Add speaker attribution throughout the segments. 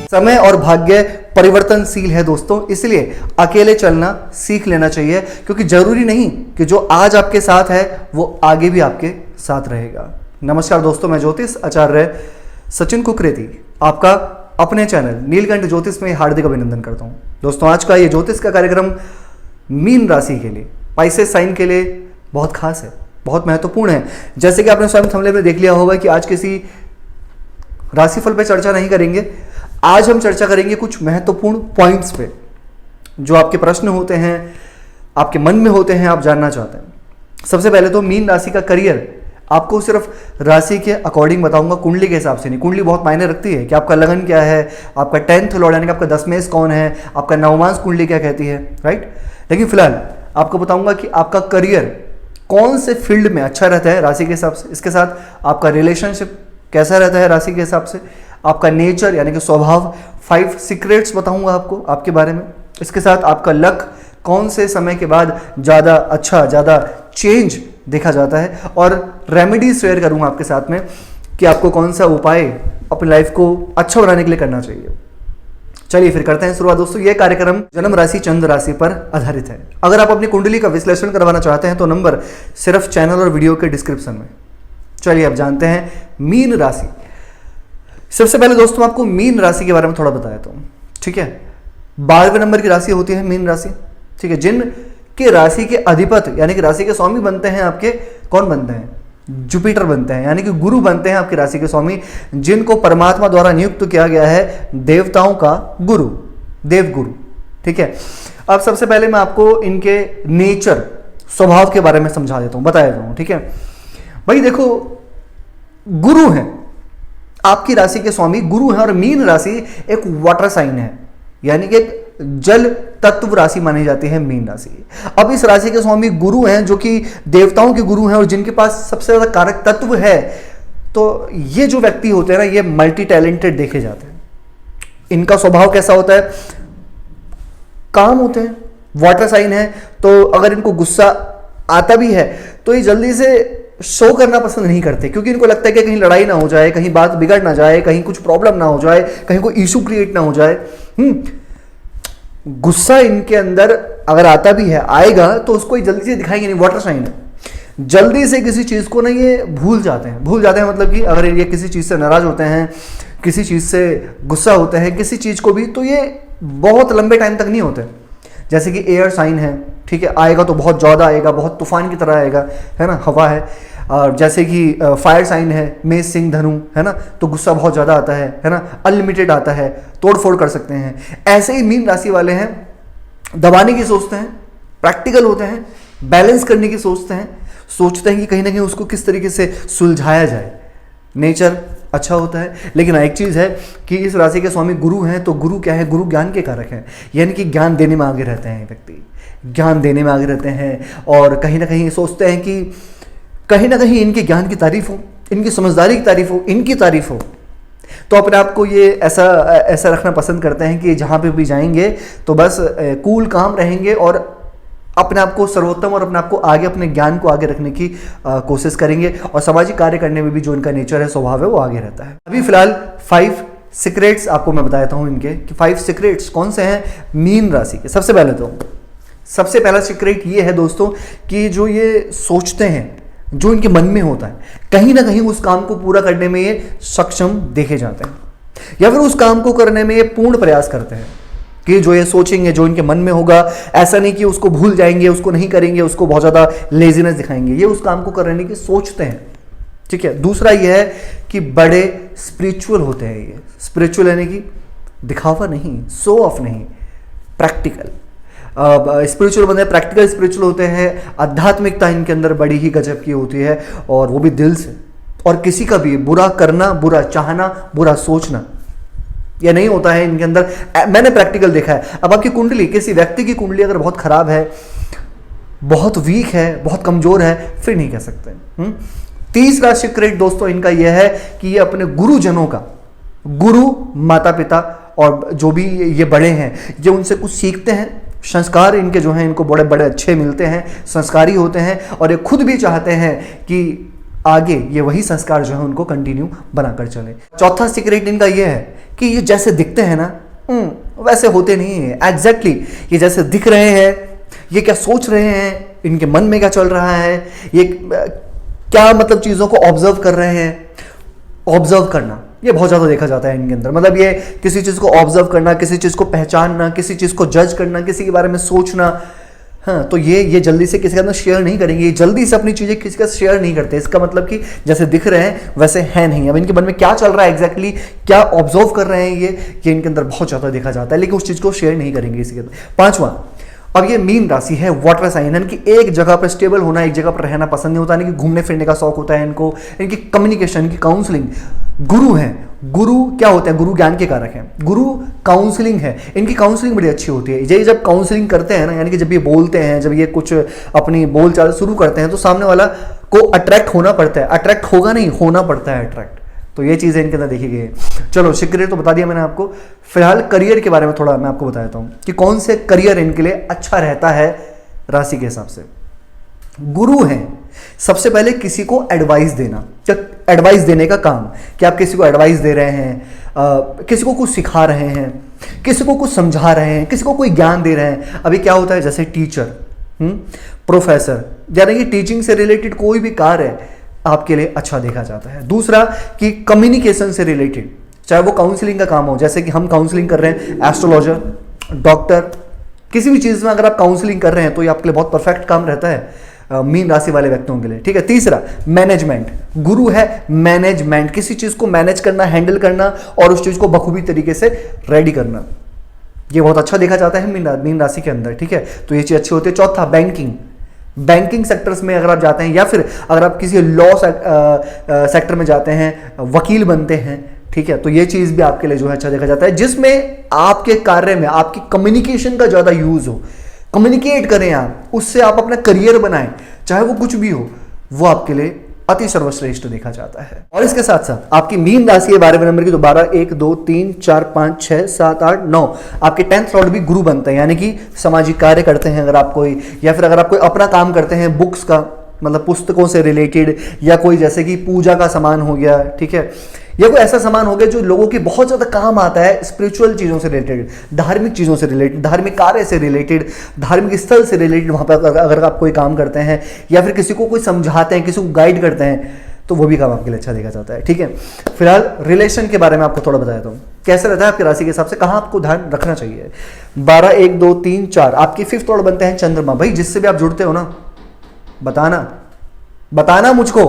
Speaker 1: समय और भाग्य परिवर्तनशील है दोस्तों, इसलिए अकेले चलना सीख लेना चाहिए, क्योंकि जरूरी नहीं कि जो आज आपके साथ है वो आगे भी आपके साथ रहेगा। नमस्कार दोस्तों, मैं ज्योतिष आचार्य सचिन कुकरेती आपका अपने चैनल नीलकंठ ज्योतिष में हार्दिक अभिनंदन करता हूं। दोस्तों, आज का ये ज्योतिष का कार्यक्रम मीन राशि के लिए, पाइसेस साइन के लिए बहुत खास है, बहुत महत्वपूर्ण है। जैसे कि आपने स्वयं थंबनेल में देख लिया होगा कि आज किसी राशिफल पे चर्चा नहीं करेंगे। आज हम चर्चा करेंगे कुछ महत्वपूर्ण पॉइंट्स पे, जो आपके प्रश्न होते हैं, आपके मन में होते हैं, आप जानना चाहते हैं। सबसे पहले तो मीन राशि का करियर आपको सिर्फ राशि के अकॉर्डिंग बताऊंगा, कुंडली के हिसाब से नहीं। कुंडली बहुत मायने रखती है कि आपका लगन क्या है, आपका 10th लॉर्ड यानी कि आपका 10वें कौन है, आपका नवमांश कुंडली क्या कहती है, राइट। लेकिन फिलहाल आपको बताऊंगा कि आपका करियर कौन से फील्ड में अच्छा रहता है राशि के हिसाब से, इसके साथ आपका रिलेशनशिप कैसा रहता है राशि के हिसाब से, आपका नेचर यानी कि स्वभाव, 5 सीक्रेट्स बताऊंगा आपको आपके बारे में। इसके साथ आपका लक कौन से समय के बाद ज़्यादा अच्छा, ज़्यादा चेंज देखा जाता है, और रेमेडीज शेयर करूंगा आपके साथ में कि आपको कौन सा उपाय अपनी लाइफ को अच्छा बनाने के लिए करना चाहिए। चलिए फिर करते हैं शुरुआत दोस्तों। यह कार्यक्रम जन्म राशि चंद्र राशि पर आधारित है। अगर आप अपनी कुंडली का विश्लेषण करवाना चाहते हैं तो नंबर सिर्फ चैनल और वीडियो के डिस्क्रिप्शन में। चलिए अब जानते हैं मीन राशि। सबसे पहले दोस्तों आपको मीन राशि के बारे में थोड़ा बताया तो ठीक है। 12वें नंबर की राशि होती है मीन राशि, ठीक है। जिन के राशि के अधिपति यानी कि राशि के स्वामी बनते हैं आपके, कौन बनते हैं? जुपिटर बनते हैं, यानी कि गुरु बनते हैं आपकी राशि के स्वामी, जिनको परमात्मा द्वारा नियुक्त किया गया है देवताओं का गुरु, देवगुरु, ठीक है। अब सबसे पहले मैं आपको इनके नेचर, स्वभाव के बारे में समझा देता हूं, बता देता हूं, ठीक है। भाई देखो, गुरु हैं आपकी राशि के स्वामी, गुरु हैं, और मीन राशि एक वाटर साइन है, यानी कि एक जल तत्व राशि मानी जाती है मीन राशि। अब इस राशि के स्वामी गुरु हैं, जो कि देवताओं के गुरु हैं और जिनके पास सबसे ज्यादा कारक तत्व है। तो ये जो व्यक्ति होते हैं ना, ये मल्टी टैलेंटेड देखे जाते हैं। इनका स्वभाव कैसा होता है? काम होते हैं, वाटर साइन है, तो अगर इनको गुस्सा आता भी है तो ये जल्दी से शो करना पसंद नहीं करते, क्योंकि इनको लगता है कि कहीं लड़ाई ना हो जाए, कहीं बात बिगड़ ना जाए, कहीं कुछ प्रॉब्लम ना हो जाए, कहीं कोई इशू क्रिएट ना हो जाए। गुस्सा इनके अंदर अगर आता भी है, आएगा तो उसको जल्दी से दिखाएंगे नहीं, वाटर साइन है। जल्दी से किसी चीज को ना ये भूल जाते हैं, मतलब कि अगर ये किसी चीज से नाराज होते हैं, किसी चीज से गुस्सा होते हैं, किसी चीज को भी, तो ये बहुत लंबे टाइम तक नहीं होते। जैसे कि एयर साइन है, ठीक है, आएगा तो बहुत ज़्यादा आएगा, बहुत तूफान की तरह आएगा, है ना, हवा है। और जैसे कि फायर साइन है, मेष सिंह धनु, है ना, तो गुस्सा बहुत ज़्यादा आता है ना, अनलिमिटेड आता है, तोड़ फोड़ कर सकते हैं। ऐसे ही मीन राशि वाले हैं, दबाने की सोचते हैं, प्रैक्टिकल होते हैं, बैलेंस करने की सोचते हैं कि कहीं ना कहीं उसको किस तरीके से सुलझाया जाए। नेचर अच्छा होता है। लेकिन एक चीज़ है कि इस राशि के स्वामी गुरु हैं, तो गुरु क्या है? गुरु ज्ञान के कारक हैं, यानी कि ज्ञान देने में आगे रहते हैं व्यक्ति, ज्ञान देने में आगे रहते हैं, और कहीं ना कहीं सोचते हैं कि कहीं ना कहीं इनके ज्ञान की तारीफ हो, इनकी समझदारी की तारीफ हो, इनकी तारीफ हो। तो अपने आप को ये ऐसा रखना पसंद करते हैं कि जहाँ पे भी जाएंगे तो बस कूल काम रहेंगे, और अपने आप को सर्वोत्तम और अपने आप को आगे, अपने ज्ञान को आगे रखने की कोशिश करेंगे, और सामाजिक कार्य करने में भी जो इनका नेचर है, स्वभाव है, वो आगे रहता है। अभी फिलहाल 5 सीक्रेट्स आपको मैं बताता हूँ इनके, कि 5 सीक्रेट्स कौन से हैं मीन राशि के। सबसे पहला सीक्रेट ये है दोस्तों कि जो ये सोचते हैं, जो इनके मन में होता है, कहीं ना कहीं उस काम को पूरा करने में ये सक्षम देखे जाते हैं, या फिर उस काम को करने में ये पूर्ण प्रयास करते हैं कि जो ये सोचेंगे, जो इनके मन में होगा, ऐसा नहीं कि उसको भूल जाएंगे, उसको नहीं करेंगे, उसको बहुत ज़्यादा लेजीनेस दिखाएंगे, ये उस काम को करने की सोचते हैं, ठीक है। दूसरा ये है कि बड़े स्पिरिचुअल होते हैं। ये स्पिरिचुअल यानी कि दिखावा नहीं, शो ऑफ नहीं, प्रैक्टिकल स्पिरिचुअल बंदे, प्रैक्टिकल स्पिरिचुअल होते हैं। आध्यात्मिकता इनके अंदर बड़ी ही गजब की होती है, और वो भी दिल से, और किसी का भी बुरा करना, बुरा चाहना, बुरा सोचना यह नहीं होता है इनके अंदर। मैंने प्रैक्टिकल देखा है। अब आपकी कुंडली, किसी व्यक्ति की कुंडली अगर बहुत खराब है, बहुत वीक है, बहुत कमजोर है, फिर नहीं कह सकते। तीसरा सीक्रेट दोस्तों इनका यह है कि ये अपने गुरुजनों का, गुरु माता पिता और जो भी ये बड़े हैं, ये उनसे कुछ सीखते हैं। संस्कार इनके जो हैं, इनको बड़े बड़े अच्छे मिलते हैं, संस्कारी होते हैं, और ये खुद भी चाहते हैं कि आगे ये वही संस्कार जो है उनको कंटिन्यू बनाकर चले। चौथा सीक्रेट इनका ये है कि ये जैसे दिखते हैं ना वैसे होते नहीं है। एग्जैक्टली ये जैसे दिख रहे हैं, ये क्या सोच रहे हैं, इनके मन में क्या चल रहा है, ये क्या मतलब चीज़ों को ऑब्जर्व कर रहे हैं। ऑब्जर्व करना ये बहुत ज़्यादा देखा जाता है इनके अंदर। मतलब ये किसी चीज़ को ऑब्जर्व करना, किसी चीज़ को पहचानना, किसी चीज़ को जज करना, किसी के बारे में सोचना। हाँ, तो ये जल्दी से किसी के अंदर शेयर नहीं करेंगे, ये जल्दी से अपनी चीज़ें किसी का शेयर नहीं करते। इसका मतलब कि जैसे दिख रहे हैं वैसे है नहीं। अब इनके मन में क्या चल रहा है एग्जैक्टली, क्या ऑब्जर्व कर रहे हैं ये इनके अंदर बहुत ज़्यादा देखा जाता है, लेकिन उस चीज़ को शेयर नहीं करेंगे किसी के अंदर। पांचवा, अब ये मीन राशि है, वाटर साइन, यानी कि एक जगह पर स्टेबल होना, एक जगह पर रहना पसंद नहीं होता, यानी कि घूमने फिरने का शौक होता है इनको। इनकी कम्युनिकेशन, इनकी काउंसलिंग, गुरु हैं। गुरु क्या होते हैं? गुरु ज्ञान के कारक हैं। गुरु काउंसलिंग है, इनकी काउंसलिंग बड़ी अच्छी होती है। ये जब काउंसलिंग करते हैं ना, यानी कि जब ये बोलते हैं, जब ये कुछ अपनी बोलचाल शुरू करते हैं तो सामने वाला को अट्रैक्ट होना पड़ता है। अट्रैक्ट होगा नहीं, होना पड़ता है अट्रैक्ट। तो ये चीज़ें इनके अंदर देखी गई है। चलो सीक्रेट तो बता दिया मैंने आपको। फिलहाल करियर के बारे में थोड़ा मैं आपको बताता हूँ कि कौन से करियर इनके लिए अच्छा रहता है राशि के हिसाब से। गुरु हैं, सबसे पहले किसी को एडवाइस देना, एडवाइस देने का काम कि आप किसी को एडवाइस दे रहे हैं, किसी को कुछ सिखा रहे हैं, किसी को कुछ समझा रहे हैं, किसी को कोई ज्ञान दे रहे हैं। अभी क्या होता है, जैसे टीचर, प्रोफेसर, यानी कि टीचिंग से रिलेटेड कोई भी कार्य आपके लिए अच्छा देखा जाता है। दूसरा कि कम्युनिकेशन से रिलेटेड, चाहे वो काउंसलिंग का काम हो, जैसे कि हम काउंसलिंग कर रहे हैं, एस्ट्रोलॉजर, डॉक्टर, किसी भी चीज़ में अगर आप काउंसलिंग कर रहे हैं तो ये आपके लिए बहुत परफेक्ट काम रहता है मीन राशि वाले व्यक्तियों के लिए। ठीक है। तीसरा मैनेजमेंट, गुरु है मैनेजमेंट, किसी चीज़ को मैनेज करना, हैंडल करना और उस चीज़ को बखूबी तरीके से रेडी करना, ये बहुत अच्छा देखा जाता है मीन राशि के अंदर। ठीक है, तो ये चीज़ अच्छी होती है। चौथा बैंकिंग, बैंकिंग सेक्टर्स में अगर आप जाते हैं या फिर अगर आप किसी लॉ सेक्टर में जाते हैं, वकील बनते हैं, ठीक है, तो ये चीज़ भी आपके लिए जो है अच्छा देखा जाता है, जिसमें आपके कार्य में आपकी कम्युनिकेशन का ज़्यादा यूज हो। कम्युनिकेट करें आप, उससे आप अपना करियर बनाएं, चाहे वो कुछ भी हो, वो आपके लिए अति सर्वश्रेष्ठ देखा जाता है। और इसके साथ साथ आपकी मीन राशि के बारे में नंबर की तो 12, 1, 2, 3, 4, 5, 6, 7, 8, 9 आपके 10th लॉर्ड भी गुरु बनते हैं, यानी कि सामाजिक कार्य करते हैं अगर आप कोई, या फिर अगर आप कोई अपना काम करते हैं बुक्स का, मतलब पुस्तकों से रिलेटेड, या कोई जैसे कि पूजा का सामान हो गया, ठीक है, या कोई ऐसा सामान हो गया जो लोगों के बहुत ज़्यादा काम आता है, स्पिरिचुअल चीज़ों से रिलेटेड, धार्मिक चीज़ों से रिलेटेड, धार्मिक कार्य से रिलेटेड, धार्मिक स्थल से रिलेटेड, वहाँ पर अगर आप कोई काम करते हैं या फिर किसी को कोई समझाते हैं, किसी को गाइड करते हैं, तो वो भी काम आपके लिए अच्छा देखा जाता है। ठीक है। फिलहाल रिलेशन के बारे में आपको थोड़ा बताया हूँ, कैसे रहता है आपकी राशि के हिसाब से, कहाँ आपको ध्यान रखना चाहिए। 12, 1, 2, 3, 4 आपकी 5th लॉर्ड बनते हैं चंद्रमा। भाई जिससे भी आप जुड़ते हो ना, बताना मुझको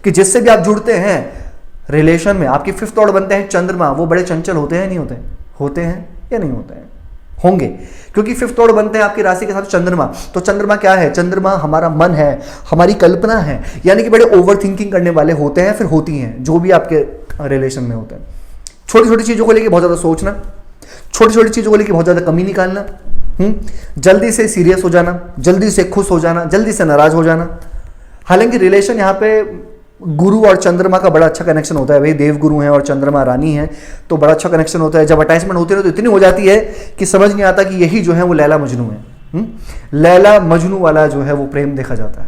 Speaker 1: कि जिससे भी आप जुड़ते हैं रिलेशन में, आपकी 5th लॉर्ड बनते हैं चंद्रमा, वो बड़े चंचल होते हैं नहीं होते? होते हैं या नहीं होते हैं? होंगे, क्योंकि 5th लॉर्ड बनते हैं आपकी राशि के साथ चंद्रमा। तो चंद्रमा क्या है? चंद्रमा हमारा मन है, हमारी कल्पना है, यानी कि बड़े ओवर थिंकिंग करने वाले होते हैं, फिर होती हैं जो भी आपके रिलेशन में होते हैं। छोटी छोटी चीज़ों को लेकर बहुत ज़्यादा सोचना, छोटी छोटी चीज़ों को लेकर बहुत ज़्यादा कमी निकालना, जल्दी से सीरियस हो जाना, जल्दी से खुश हो जाना, जल्दी से नाराज हो जाना। हालांकि रिलेशन यहाँ पे गुरु और चंद्रमा का बड़ा अच्छा कनेक्शन होता है। भाई देव गुरु हैं और चंद्रमा रानी है, तो बड़ा अच्छा कनेक्शन होता है। जब अटैचमेंट होती है तो इतनी हो जाती है कि समझ नहीं आता कि यही जो है वो लैला मजनू है। लैला मजनू वाला जो है वो प्रेम देखा जाता है,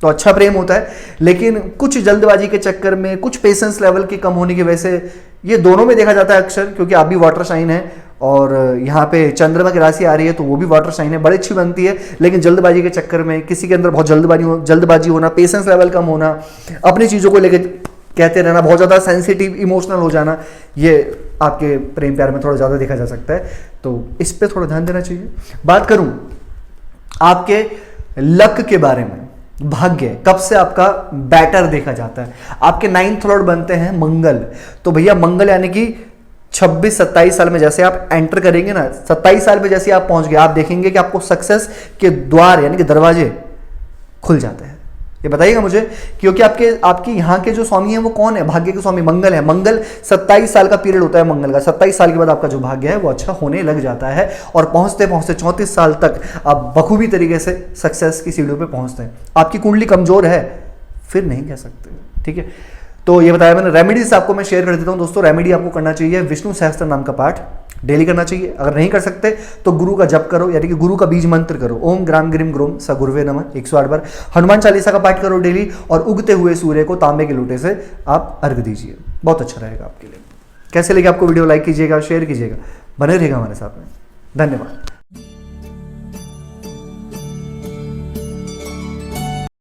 Speaker 1: तो अच्छा प्रेम होता है। लेकिन कुछ जल्दबाजी के चक्कर में, कुछ पेशेंस लेवल की कम होने की वजह से ये दोनों में देखा जाता है अक्सर, क्योंकि आप भी वाटर साइन है और यहाँ पे चंद्रमा की राशि आ रही है तो वो भी वाटर साइन है, बड़ी अच्छी बनती है। लेकिन जल्दबाजी के चक्कर में किसी के अंदर बहुत जल्दबाजी होना, पेशेंस लेवल कम होना, अपनी चीज़ों को लेकर कहते रहना, बहुत ज़्यादा सेंसिटिव इमोशनल हो जाना, ये आपके प्रेम प्यार में थोड़ा ज़्यादा देखा जा सकता है। तो इस पर थोड़ा ध्यान देना चाहिए। बात करूँ आपके लक के बारे में, भाग्य कब से आपका बेटर देखा जाता है। आपके 9th लॉर्ड बनते हैं मंगल। तो भैया मंगल यानी कि 26-27 साल में जैसे आप एंटर करेंगे ना, 27 साल में जैसे आप पहुंच गए, आप देखेंगे कि आपको सक्सेस के द्वार यानी कि दरवाजे खुल जाते हैं। ये बताइएगा मुझे, क्योंकि आपके यहाँ के जो स्वामी हैं वो कौन है? भाग्य के स्वामी मंगल है। मंगल 27 साल का पीरियड होता है मंगल का। 27 साल के बाद आपका जो भाग्य है वो अच्छा होने लग जाता है और पहुंचते पहुंचते 34 साल तक आप बखूबी तरीके से सक्सेस की सीढ़ियों पे पहुंचते हैं। आपकी कुंडली कमजोर है फिर नहीं कह सकते, ठीक है। तो ये बताया मैंने। रेमेडीज आपको मैं शेयर कर देता हूँ दोस्तों। रेमेडी आपको करना चाहिए विष्णु सहस्त्र नाम का पाठ डेली करना चाहिए। अगर नहीं कर सकते तो गुरु का जप करो, यानी कि गुरु का बीज मंत्र करो, ओम ग्राम ग्रीम ग्रोम स गुरुवे नमः 108 बार। हनुमान चालीसा का पाठ करो डेली, और उगते हुए सूर्य को तांबे के लोटे से आप अर्घ दीजिए, बहुत अच्छा रहेगा आपके लिए। कैसे लगे आपको वीडियो? लाइक कीजिएगा, शेयर कीजिएगा, बने रहेगा हमारे साथ में। धन्यवाद।